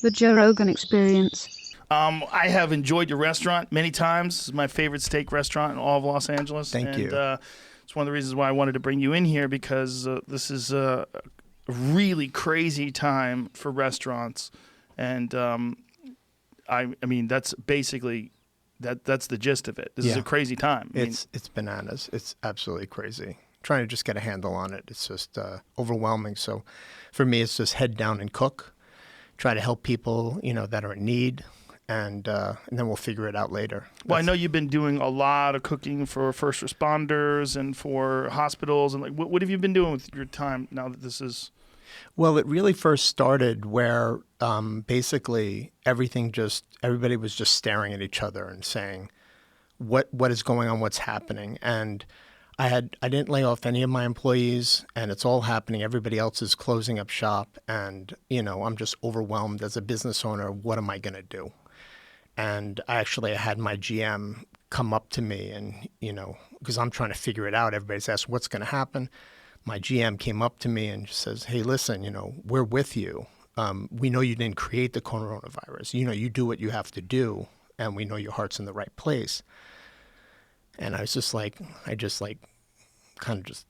The Joe Rogan Experience. I have enjoyed your restaurant many times. This is my favorite steak restaurant in all of Los Angeles. Thank you. It's one of the reasons why I wanted to bring you in here, because this is a really crazy time for restaurants. And I mean, that's basically, that's the gist of it. This is a crazy time. It's bananas. It's absolutely crazy. Trying to just get a handle on it. It's just overwhelming. So for me, it's just head down and cook. Try to help people, that are in need. And then we'll figure it out later. Well, I know you've been doing a lot of cooking for first responders and for hospitals. And what have you been doing with your time now that this is? Well, it really first started where basically everybody was just staring at each other and saying, what is going on, what's happening? And I didn't lay off any of my employees, and it's all happening. Everybody else is closing up shop, and I'm just overwhelmed as a business owner. What am I going to do? And I had my GM come up to me, and because I'm trying to figure it out. Everybody's asking what's going to happen. My GM came up to me and says, "Hey, listen, we're with you. We know you didn't create the coronavirus. You do what you have to do, and we know your heart's in the right place." And I was just like, kind of just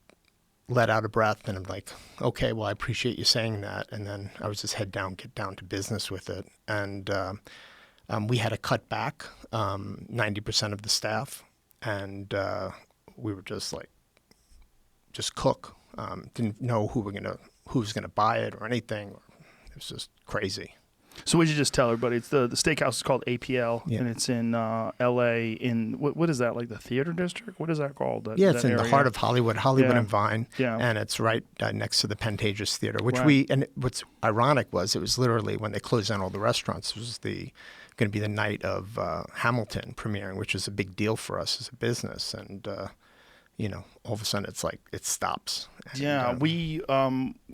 let out a breath, and I'm like, okay, well, I appreciate you saying that. And then I was just get down to business with it. And we had to cut back 90% of the staff, and we were just cook. Didn't know who was gonna buy it or anything. It was just crazy. So we should just tell everybody, it's the steakhouse is called APL, Yeah. and it's in L.A. in, what is that, like the theater district? What is that called? It's in the heart of Hollywood and Vine, yeah. And it's right next to the Pantages Theater, which Right. and what's ironic was it was literally when they closed down all the restaurants, it was going to be the night of Hamilton premiering, which is a big deal for us as a business, and all of a sudden it's like it stops. And, yeah,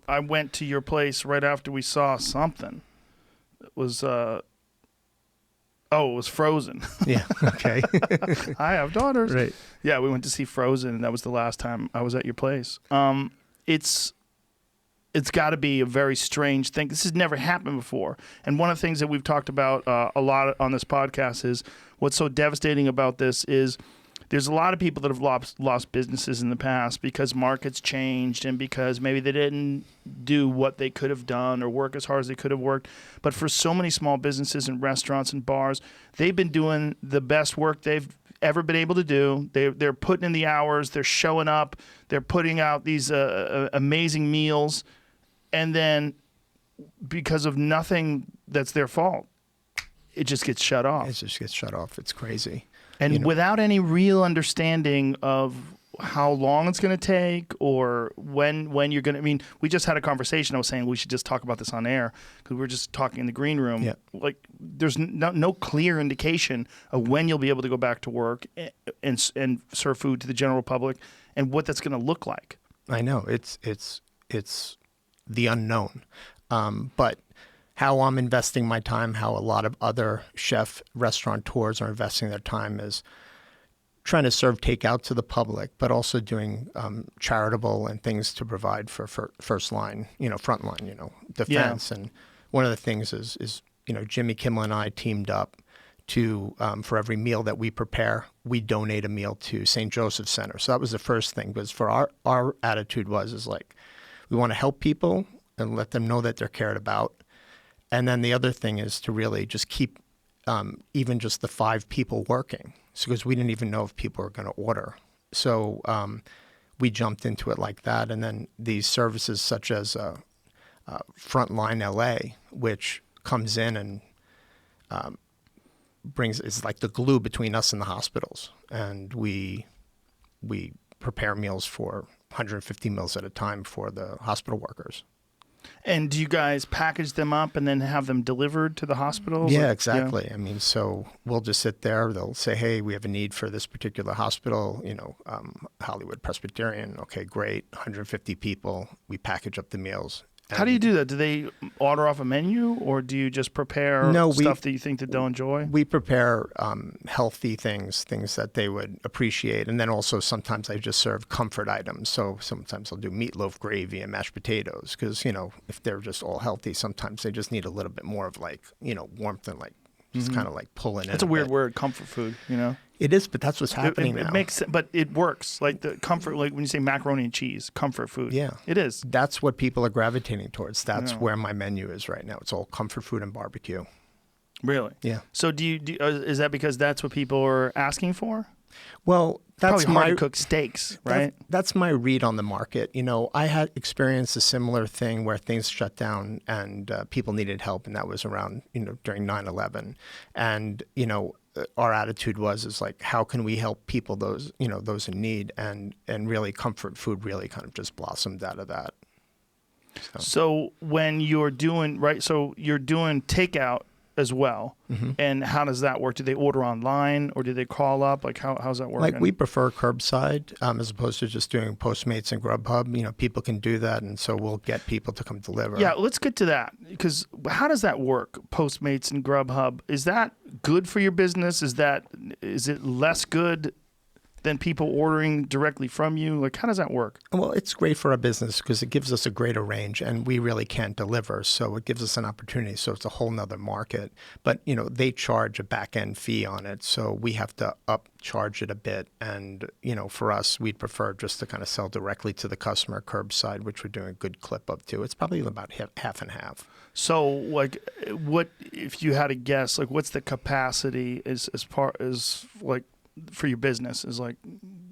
I went to your place right after we saw something. It was it was Frozen. Yeah. Okay. I have daughters. Right. Yeah, we went to see Frozen, and that was the last time I was at your place. It's got to be a very strange thing. This has never happened before. And one of the things that we've talked about a lot on this podcast is what's so devastating about this is there's a lot of people that have lost businesses in the past because markets changed and because maybe they didn't do what they could have done or work as hard as they could have worked. But for so many small businesses and restaurants and bars, they've been doing the best work they've ever been able to do. They're putting in the hours. They're showing up. They're putting out these amazing meals. And then because of nothing that's their fault, it just gets shut off. It just gets shut off. It's crazy. And without any real understanding of how long it's going to take or when you're going to, I mean, we just had a conversation. I was saying we should just talk about this on air because we were just talking in the green room. Yeah. Like there's no clear indication of when you'll be able to go back to work and serve food to the general public and what that's going to look like. I know it's the unknown. But how I'm investing my time, how a lot of other chef restaurateurs are investing their time is trying to serve takeout to the public, but also doing charitable and things to provide for first line, front line, defense. Yeah. And one of the things is Jimmy Kimmel and I teamed up to, for every meal that we prepare, we donate a meal to St. Joseph's Center. So that was the first thing, because for our attitude is like, we want to help people and let them know that they're cared about. And then the other thing is to really just keep even just the 5 people working, because we didn't even know if people were going to order. So we jumped into it like that. And then these services such as Frontline LA, which comes in and is like the glue between us and the hospitals. And we prepare meals for 150 meals at a time for the hospital workers. And do you guys package them up and then have them delivered to the hospitals? Yeah, exactly. Yeah. I mean, so we'll just sit there. They'll say, hey, we have a need for this particular hospital, Hollywood Presbyterian. Okay, great. 150 people. We package up the meals. How do you do that? Do they order off a menu, or do you just prepare stuff that you think that they'll enjoy? We prepare healthy things that they would appreciate. And then also sometimes I just serve comfort items. So sometimes I'll do meatloaf gravy and mashed potatoes because, if they're just all healthy, sometimes they just need a little bit more of warmth and just kind of pulling in. That's a weird word, comfort food, It is, but that's what's happening now. It makes sense, but it works. Like the comfort, like when you say macaroni and cheese, comfort food. Yeah. It is. That's what people are gravitating towards. That's where my menu is right now. It's all comfort food and barbecue. Really? Yeah. So is that because that's what people are asking for? Well, that's probably hard to cook steaks, right? That's my read on the market. I had experienced a similar thing where things shut down and people needed help, and that was around, during 9/11. And, our attitude was how can we help people, those in need, and really comfort food really kind of just blossomed out of that. So when you're doing, so you're doing takeout as well. Mm-hmm. And how does that work? Do they order online or do they call up? How's that working? We prefer curbside as opposed to just doing Postmates and Grubhub. People can do that, and so we'll get people to come deliver. Yeah, let's get to that, because how does that work? Postmates and Grubhub, is that good for your business? Is it less good than people ordering directly from you? How does that work? Well, it's great for our business because it gives us a greater range, and we really can't deliver. So it gives us an opportunity. So it's a whole nother market. But, they charge a back-end fee on it. So we have to upcharge it a bit. And, for us, we'd prefer just to kind of sell directly to the customer curbside, which we're doing a good clip of too. It's probably about half and half. So, what, if you had to guess, what's the capacity for your business is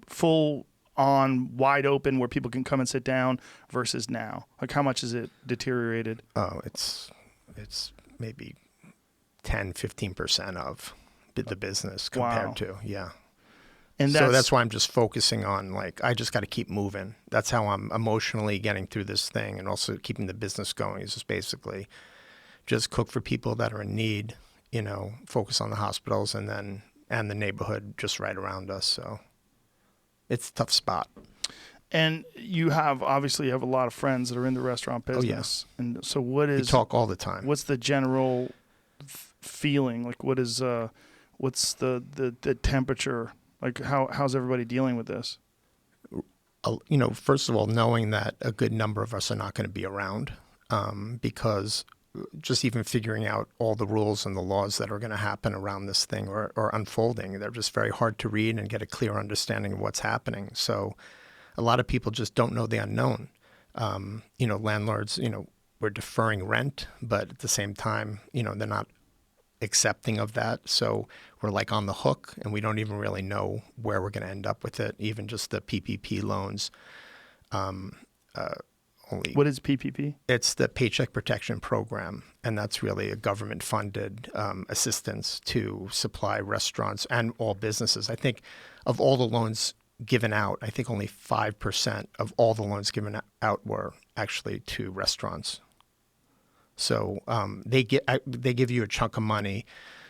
full on, wide open, where people can come and sit down versus now? How much is it deteriorated? Oh, it's maybe 10-15% of the business compared to, yeah. And so that's why I'm just focusing on I just got to keep moving. That's how I'm emotionally getting through this thing, and also keeping the business going is just basically just cook for people that are in need, focus on the hospitals and the neighborhood just right around us. So it's a tough spot. And you obviously have a lot of friends that are in the restaurant business. Oh, yeah. And so we talk all the time. What's the general feeling? What's the temperature? How's everybody dealing with this? First of all, knowing that a good number of us are not going to be around, because just even figuring out all the rules and the laws that are going to happen around this thing or unfolding, they're just very hard to read and get a clear understanding of what's happening. So a lot of people just don't know the unknown. Landlords, we're deferring rent, but at the same time, they're not accepting of that. So we're on the hook, and we don't even really know where we're going to end up with it. Even just the PPP loans. What is PPP? It's the Paycheck Protection Program, and that's really a government-funded assistance to supply restaurants and all businesses. I think of all the loans given out, I think only 5% of all the loans given out were actually to restaurants. So they give you a chunk of money,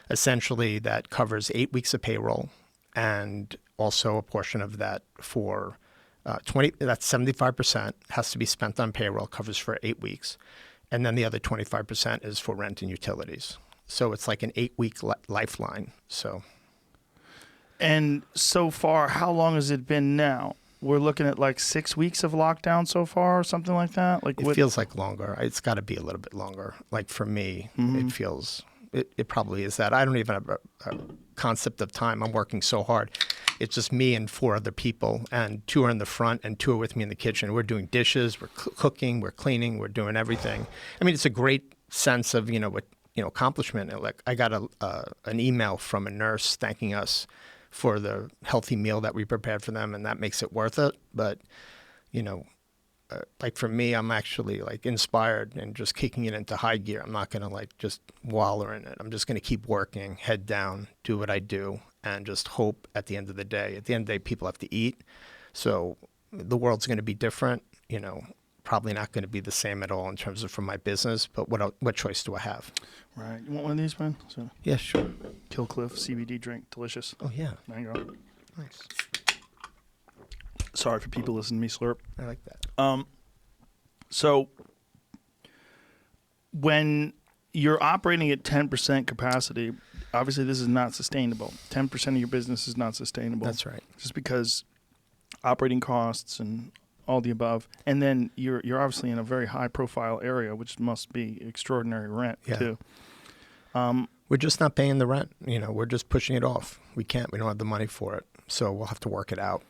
essentially, that covers 8 weeks of payroll, and also a portion of that for 20. That's 75% has to be spent on payroll, covers for 8 weeks, and then the other 25% is for rent and utilities. So it's like an 8-week lifeline. And so far, how long has it been now? We're looking at 6 weeks of lockdown so far, or something like that. It feels like longer. It's got to be a little bit longer. For me, It feels. It probably is that. I don't even have a concept of time. I'm working so hard. It's just me and 4 other people, and 2 are in the front and 2 are with me in the kitchen. We're doing dishes, we're cooking, we're cleaning, we're doing everything. I mean, it's a great sense of accomplishment. I got an email from a nurse thanking us for the healthy meal that we prepared for them, and that makes it worth it. But for me, I'm actually inspired and just kicking it into high gear. I'm not gonna just wallow in it. I'm just gonna keep working, head down, do what I do, and just hope at the end of the day. At the end of the day, people have to eat. So the world's gonna be different. Probably not gonna be the same at all in terms of for my business. But what choice do I have? Right. You want one of these, man? Yeah, sure. Killcliff CBD drink, delicious. Oh yeah. There you go. Nice. Sorry for people listening to me slurp. I like that. So when you're operating at 10% capacity, obviously this is not sustainable. 10% of your business is not sustainable. That's right. Just because operating costs and all the above. And then you're obviously in a very high profile area, which must be extraordinary rent too. We're just not paying the rent. We're just pushing it off. We don't have the money for it. So we'll have to work it out.